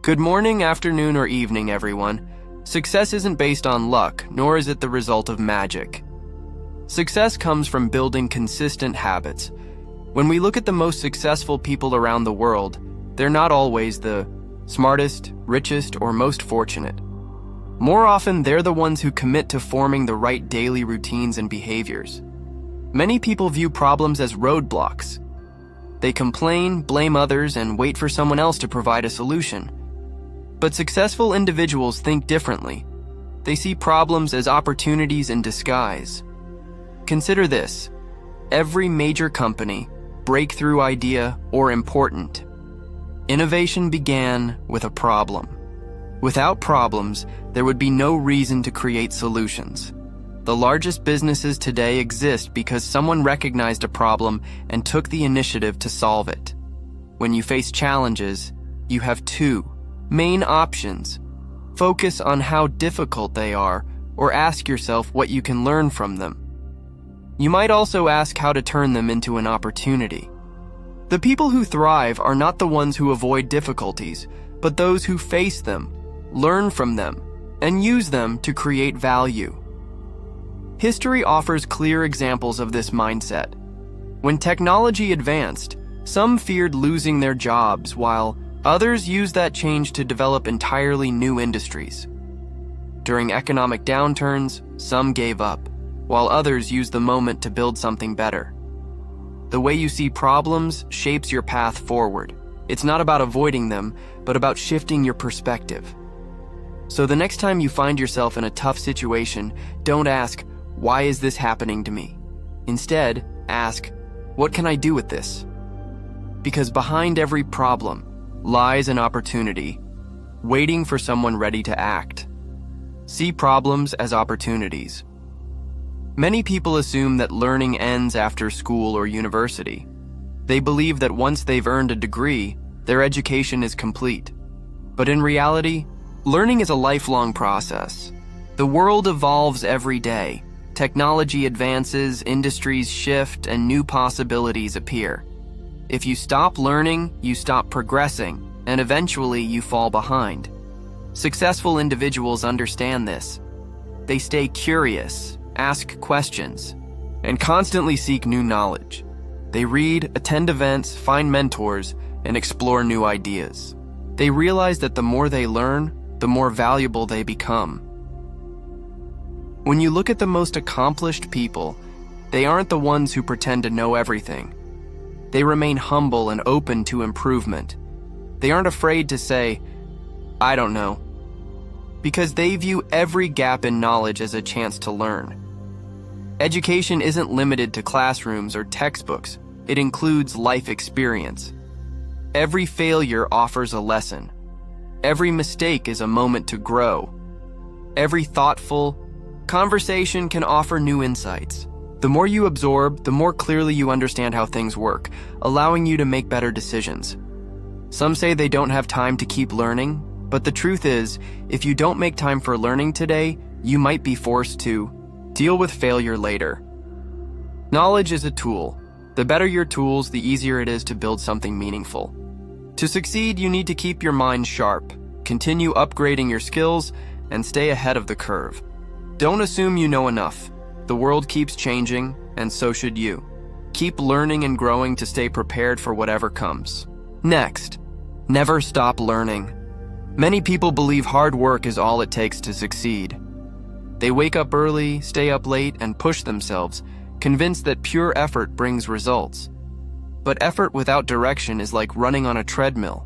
Good morning, afternoon, or evening, everyone. Success isn't based on luck, nor is it the result of magic. Success comes from building consistent habits. When we look at the most successful people around the world, they're not always the smartest, richest, or most fortunate. More often, they're the ones who commit to forming the right daily routines and behaviors. Many people view problems as roadblocks. They complain, blame others, and wait for someone else to provide a solution. But successful individuals think differently. They see problems as opportunities in disguise. Consider this: every major company, breakthrough idea, or important innovation began with a problem. Without problems, there would be no reason to create solutions. The largest businesses today exist because someone recognized a problem and took the initiative to solve it. When you face challenges, you have two main options: focus on how difficult they are, or ask yourself what you can learn from them. You might also ask how to turn them into an opportunity. The people who thrive are not the ones who avoid difficulties, but those who face them, learn from them, and use them to create value. History offers clear examples of this mindset. When technology advanced, some feared losing their jobs, while others used that change to develop entirely new industries. During economic downturns, some gave up, while others used the moment to build something better. The way you see problems shapes your path forward. It's not about avoiding them, but about shifting your perspective. So the next time you find yourself in a tough situation, don't ask, "Why is this happening to me?" Instead, ask, "What can I do with this?" Because behind every problem lies an opportunity, waiting for someone ready to act. See problems as opportunities. Many people assume that learning ends after school or university. They believe that once they've earned a degree, their education is complete. But in reality, learning is a lifelong process. The world evolves every day. Technology advances, industries shift, and new possibilities appear. If you stop learning, you stop progressing, and eventually you fall behind. Successful individuals understand this. They stay curious, ask questions, and constantly seek new knowledge. They read, attend events, find mentors, and explore new ideas. They realize that the more they learn, the more valuable they become. When you look at the most accomplished people, they aren't the ones who pretend to know everything. They remain humble and open to improvement. They aren't afraid to say, "I don't know," because they view every gap in knowledge as a chance to learn. Education isn't limited to classrooms or textbooks. It includes life experience. Every failure offers a lesson. Every mistake is a moment to grow. Every thoughtful conversation can offer new insights. The more you absorb, the more clearly you understand how things work, allowing you to make better decisions. Some say they don't have time to keep learning, but the truth is, if you don't make time for learning today, you might be forced to deal with failure later. Knowledge is a tool. The better your tools, the easier it is to build something meaningful. To succeed, you need to keep your mind sharp, continue upgrading your skills, and stay ahead of the curve. Don't assume you know enough. The world keeps changing, and so should you. Keep learning and growing to stay prepared for whatever comes. Next, never stop learning. Many people believe hard work is all it takes to succeed. They wake up early, stay up late, and push themselves, convinced that pure effort brings results. But effort without direction is like running on a treadmill.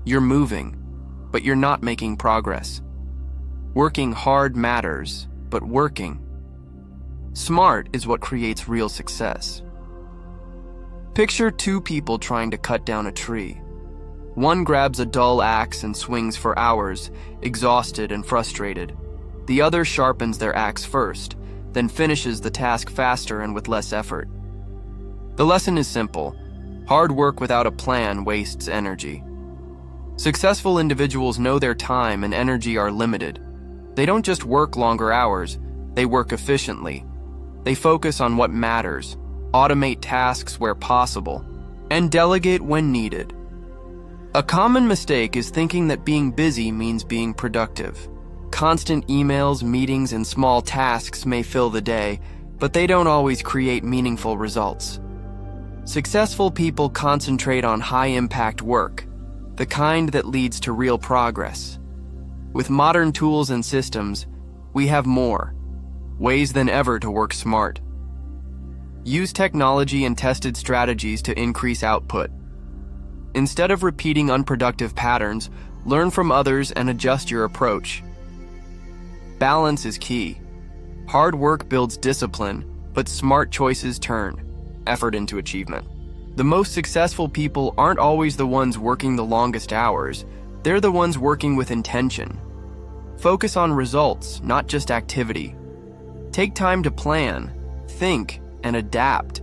You're moving, but you're not making progress. Working hard matters, but working smart is what creates real success. Picture two people trying to cut down a tree. One grabs a dull axe and swings for hours, exhausted and frustrated. The other sharpens their axe first, then finishes the task faster and with less effort. The lesson is simple. Hard work without a plan wastes energy. Successful individuals know their time and energy are limited. They don't just work longer hours, they work efficiently. They focus on what matters, automate tasks where possible, and delegate when needed. A common mistake is thinking that being busy means being productive. Constant emails, meetings, and small tasks may fill the day, but they don't always create meaningful results. Successful people concentrate on high-impact work, the kind that leads to real progress. With modern tools and systems, we have more ways than ever to work smart. Use technology and tested strategies to increase output. Instead of repeating unproductive patterns, learn from others and adjust your approach. Balance is key. Hard work builds discipline, but smart choices turn effort into achievement. The most successful people aren't always the ones working the longest hours. They're the ones working with intention. Focus on results, not just activity. Take time to plan, think, and adapt.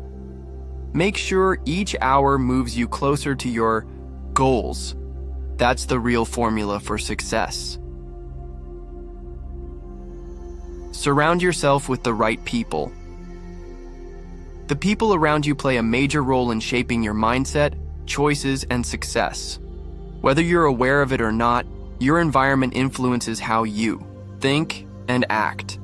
Make sure each hour moves you closer to your goals. That's the real formula for success. Surround yourself with the right people. The people around you play a major role in shaping your mindset, choices, and success. Whether you're aware of it or not, your environment influences how you think and act.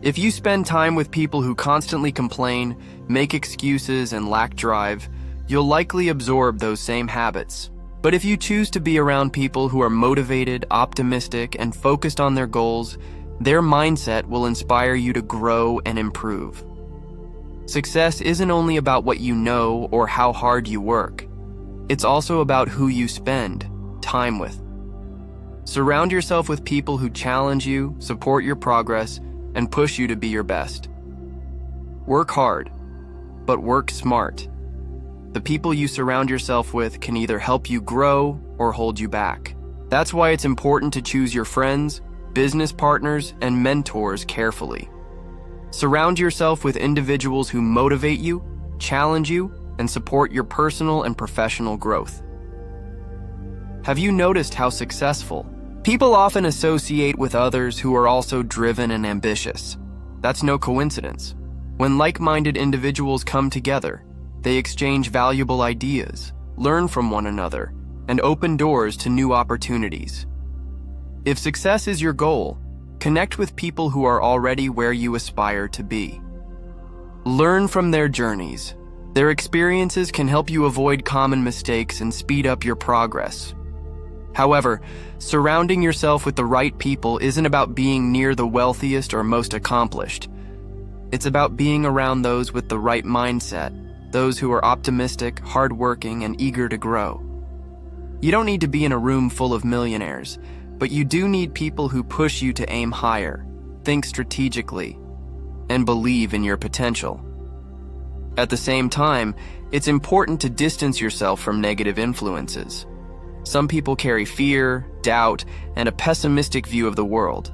If you spend time with people who constantly complain, make excuses, and lack drive, you'll likely absorb those same habits. But if you choose to be around people who are motivated, optimistic, and focused on their goals, their mindset will inspire you to grow and improve. Success isn't only about what you know or how hard you work. It's also about who you spend time with. Surround yourself with people who challenge you, support your progress, and push you to be your best. Work hard, but work smart. The people you surround yourself with can either help you grow or hold you back. That's why it's important to choose your friends, business partners, and mentors carefully. Surround yourself with individuals who motivate you, challenge you, and support your personal and professional growth. Have you noticed how successful people often associate with others who are also driven and ambitious? That's no coincidence. When like-minded individuals come together, they exchange valuable ideas, learn from one another, and open doors to new opportunities. If success is your goal, connect with people who are already where you aspire to be. Learn from their journeys. Their experiences can help you avoid common mistakes and speed up your progress. However, surrounding yourself with the right people isn't about being near the wealthiest or most accomplished. It's about being around those with the right mindset, those who are optimistic, hardworking, and eager to grow. You don't need to be in a room full of millionaires, but you do need people who push you to aim higher, think strategically, and believe in your potential. At the same time, it's important to distance yourself from negative influences. Some people carry fear, doubt, and a pessimistic view of the world.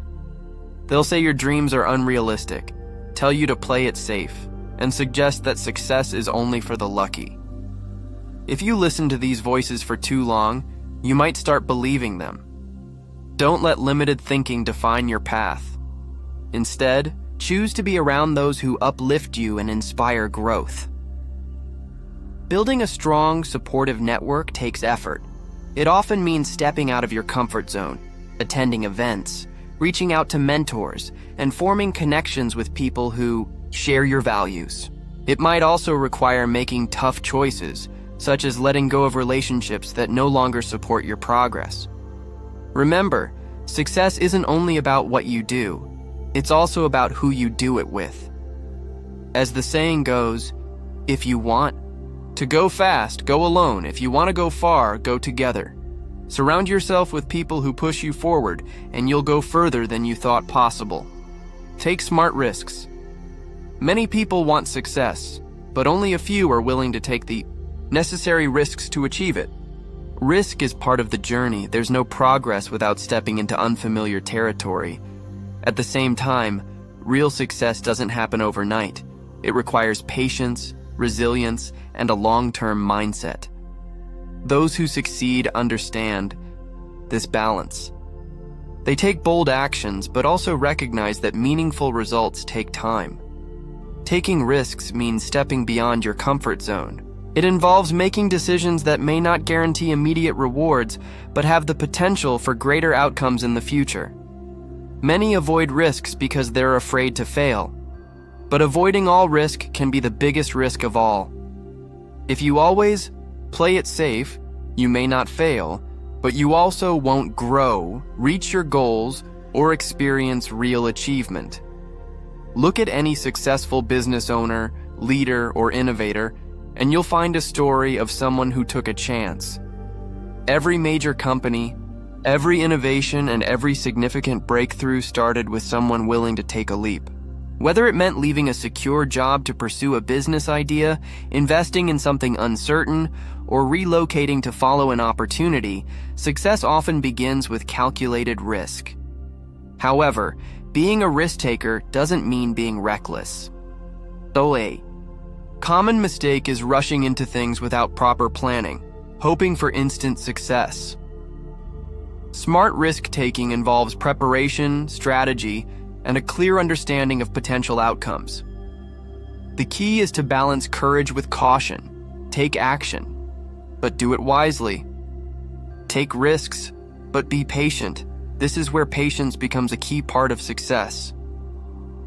They'll say your dreams are unrealistic, tell you to play it safe, and suggest that success is only for the lucky. If you listen to these voices for too long, you might start believing them. Don't let limited thinking define your path. Instead, choose to be around those who uplift you and inspire growth. Building a strong, supportive network takes effort. It often means stepping out of your comfort zone, attending events, reaching out to mentors, and forming connections with people who share your values. It might also require making tough choices, such as letting go of relationships that no longer support your progress. Remember, success isn't only about what you do, it's also about who you do it with. As the saying goes, if you want to go fast, go alone. If you want to go far, go together. Surround yourself with people who push you forward, and you'll go further than you thought possible. Take smart risks. Many people want success, but only a few are willing to take the necessary risks to achieve it. Risk is part of the journey. There's no progress without stepping into unfamiliar territory. At the same time, real success doesn't happen overnight. It requires patience, resilience, and a long-term mindset. Those who succeed understand this balance. They take bold actions, but also recognize that meaningful results take time. Taking risks means stepping beyond your comfort zone, It involves making decisions that may not guarantee immediate rewards, but have the potential for greater outcomes in the future. Many avoid risks because they're afraid to fail. But avoiding all risk can be the biggest risk of all. If you always play it safe, you may not fail, but you also won't grow, reach your goals, or experience real achievement. Look at any successful business owner, leader, or innovator, and you'll find a story of someone who took a chance. Every major company, every innovation, and every significant breakthrough started with someone willing to take a leap. Whether it meant leaving a secure job to pursue a business idea, investing in something uncertain, or relocating to follow an opportunity, success often begins with calculated risk. However, being a risk-taker doesn't mean being reckless. So a common mistake is rushing into things without proper planning, hoping for instant success. Smart risk-taking involves preparation, strategy, and a clear understanding of potential outcomes. The key is to balance courage with caution. Take action, but do it wisely. Take risks, but be patient. This is where patience becomes a key part of success.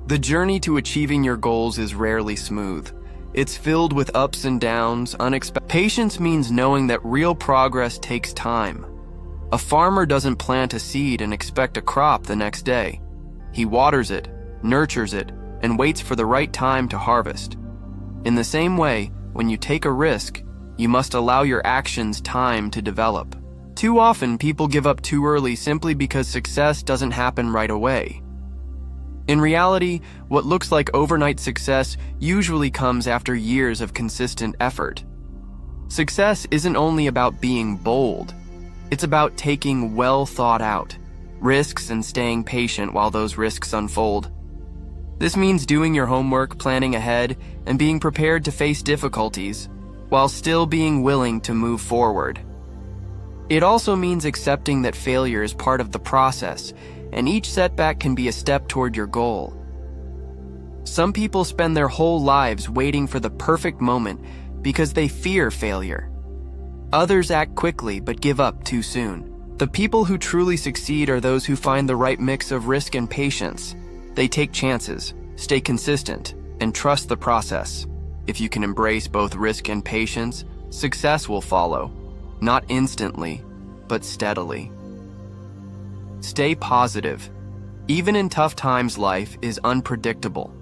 The journey to achieving your goals is rarely smooth. It's filled with ups and downs, unexpected. Patience means knowing that real progress takes time. A farmer doesn't plant a seed and expect a crop the next day. He waters it, nurtures it, and waits for the right time to harvest. In the same way, when you take a risk, you must allow your actions time to develop. Too often, people give up too early simply because success doesn't happen right away. In reality, what looks like overnight success usually comes after years of consistent effort. Success isn't only about being bold. It's about taking well-thought-out risks and staying patient while those risks unfold. This means doing your homework, planning ahead, and being prepared to face difficulties, while still being willing to move forward. It also means accepting that failure is part of the process, and each setback can be a step toward your goal. Some people spend their whole lives waiting for the perfect moment because they fear failure. Others act quickly but give up too soon. The people who truly succeed are those who find the right mix of risk and patience. They take chances, stay consistent, and trust the process. If you can embrace both risk and patience, success will follow. Not instantly, but steadily. Stay positive. Even in tough times, life is unpredictable.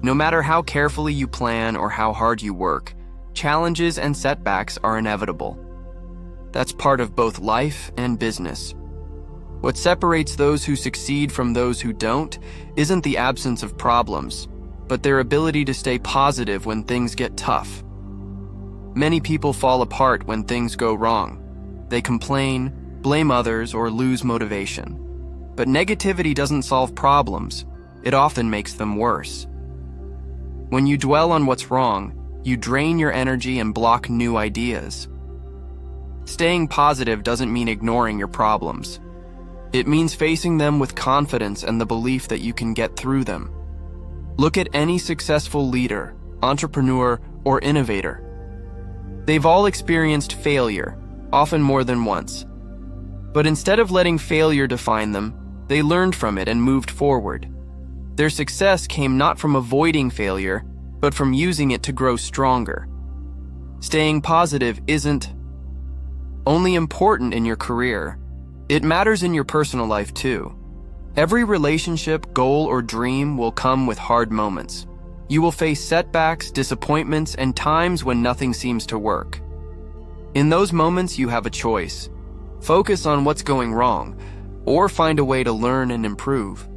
No matter how carefully you plan or how hard you work, challenges and setbacks are inevitable. That's part of both life and business. What separates those who succeed from those who don't isn't the absence of problems, but their ability to stay positive when things get tough. Many people fall apart when things go wrong. They complain, blame others, or lose motivation. But negativity doesn't solve problems. It often makes them worse. When you dwell on what's wrong, you drain your energy and block new ideas. Staying positive doesn't mean ignoring your problems. It means facing them with confidence and the belief that you can get through them. Look at any successful leader, entrepreneur, or innovator. They've all experienced failure, often more than once. But instead of letting failure define them, they learned from it and moved forward. Their success came not from avoiding failure, but from using it to grow stronger. Staying positive isn't only important in your career, it matters in your personal life too. Every relationship, goal, or dream will come with hard moments. You will face setbacks, disappointments, and times when nothing seems to work. In those moments, you have a choice. Focus on what's going wrong, or find a way to learn and improve.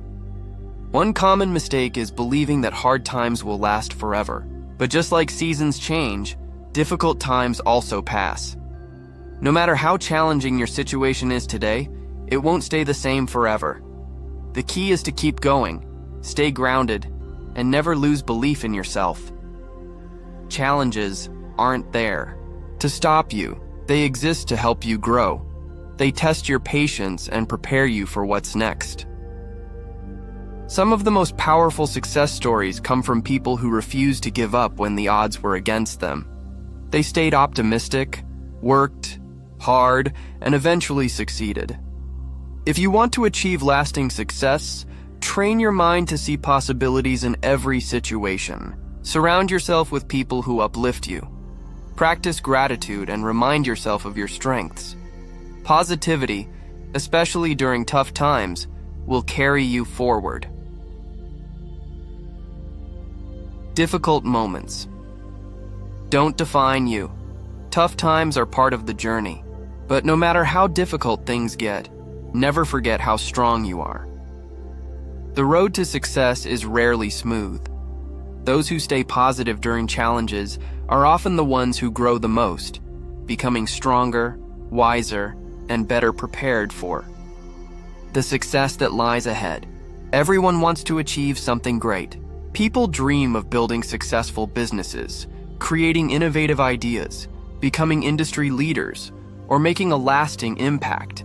One common mistake is believing that hard times will last forever. But just like seasons change, difficult times also pass. No matter how challenging your situation is today, it won't stay the same forever. The key is to keep going, stay grounded, and never lose belief in yourself. Challenges aren't there to stop you. They exist to help you grow. They test your patience and prepare you for what's next. Some of the most powerful success stories come from people who refused to give up when the odds were against them. They stayed optimistic, worked hard, and eventually succeeded. If you want to achieve lasting success, train your mind to see possibilities in every situation. Surround yourself with people who uplift you. Practice gratitude and remind yourself of your strengths. Positivity, especially during tough times, will carry you forward. Difficult moments don't define you. Tough times are part of the journey. But no matter how difficult things get, never forget how strong you are. The road to success is rarely smooth. Those who stay positive during challenges are often the ones who grow the most, becoming stronger, wiser, and better prepared for the success that lies ahead. Everyone wants to achieve something great. People dream of building successful businesses, creating innovative ideas, becoming industry leaders, or making a lasting impact.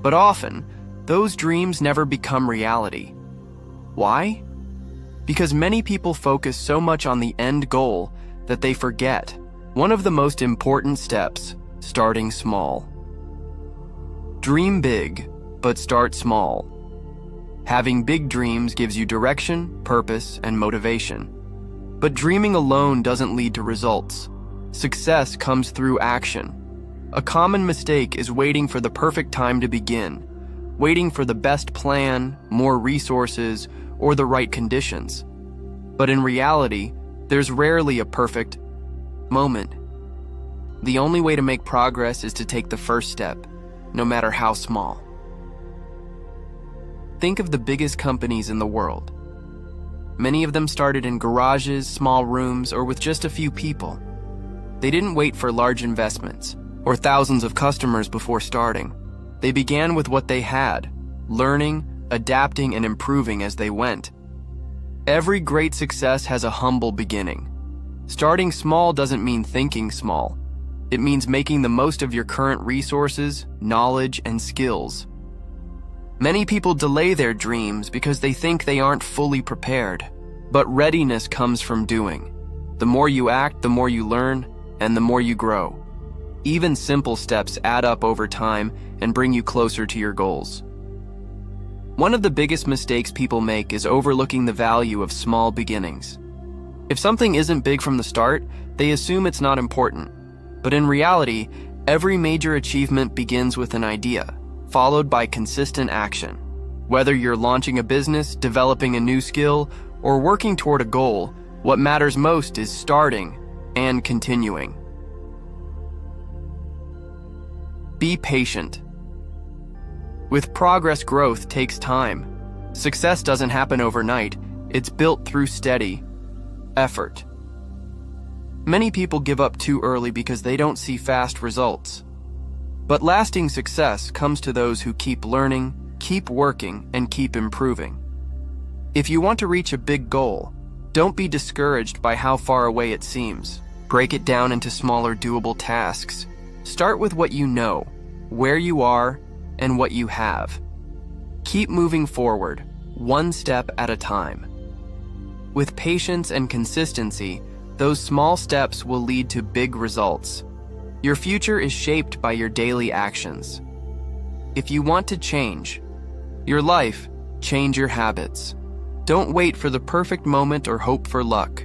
But often, those dreams never become reality. Why? Because many people focus so much on the end goal that they forget one of the most important steps: starting small. Dream big, but start small. Having big dreams gives you direction, purpose, and motivation. But dreaming alone doesn't lead to results. Success comes through action. A common mistake is waiting for the perfect time to begin, waiting for the best plan, more resources, or the right conditions. But in reality, there's rarely a perfect moment. The only way to make progress is to take the first step, no matter how small. Think of the biggest companies in the world. Many of them started in garages, small rooms, or with just a few people. They didn't wait for large investments or thousands of customers before starting. They began with what they had, learning, adapting, and improving as they went. Every great success has a humble beginning. Starting small doesn't mean thinking small. It means making the most of your current resources, knowledge, and skills. Many people delay their dreams because they think they aren't fully prepared. But readiness comes from doing. The more you act, the more you learn, and the more you grow. Even simple steps add up over time and bring you closer to your goals. One of the biggest mistakes people make is overlooking the value of small beginnings. If something isn't big from the start, they assume it's not important. But in reality, every major achievement begins with an idea, followed by consistent action. Whether you're launching a business, developing a new skill, or working toward a goal, what matters most is starting and continuing. Be patient. With progress, growth takes time. Success doesn't happen overnight. It's built through steady effort. Many people give up too early because they don't see fast results. But lasting success comes to those who keep learning, keep working, and keep improving. If you want to reach a big goal, don't be discouraged by how far away it seems. Break it down into smaller, doable tasks. Start with what you know, where you are, and what you have. Keep moving forward, one step at a time. With patience and consistency, those small steps will lead to big results. Your future is shaped by your daily actions. If you want to change your life, change your habits. Don't wait for the perfect moment or hope for luck.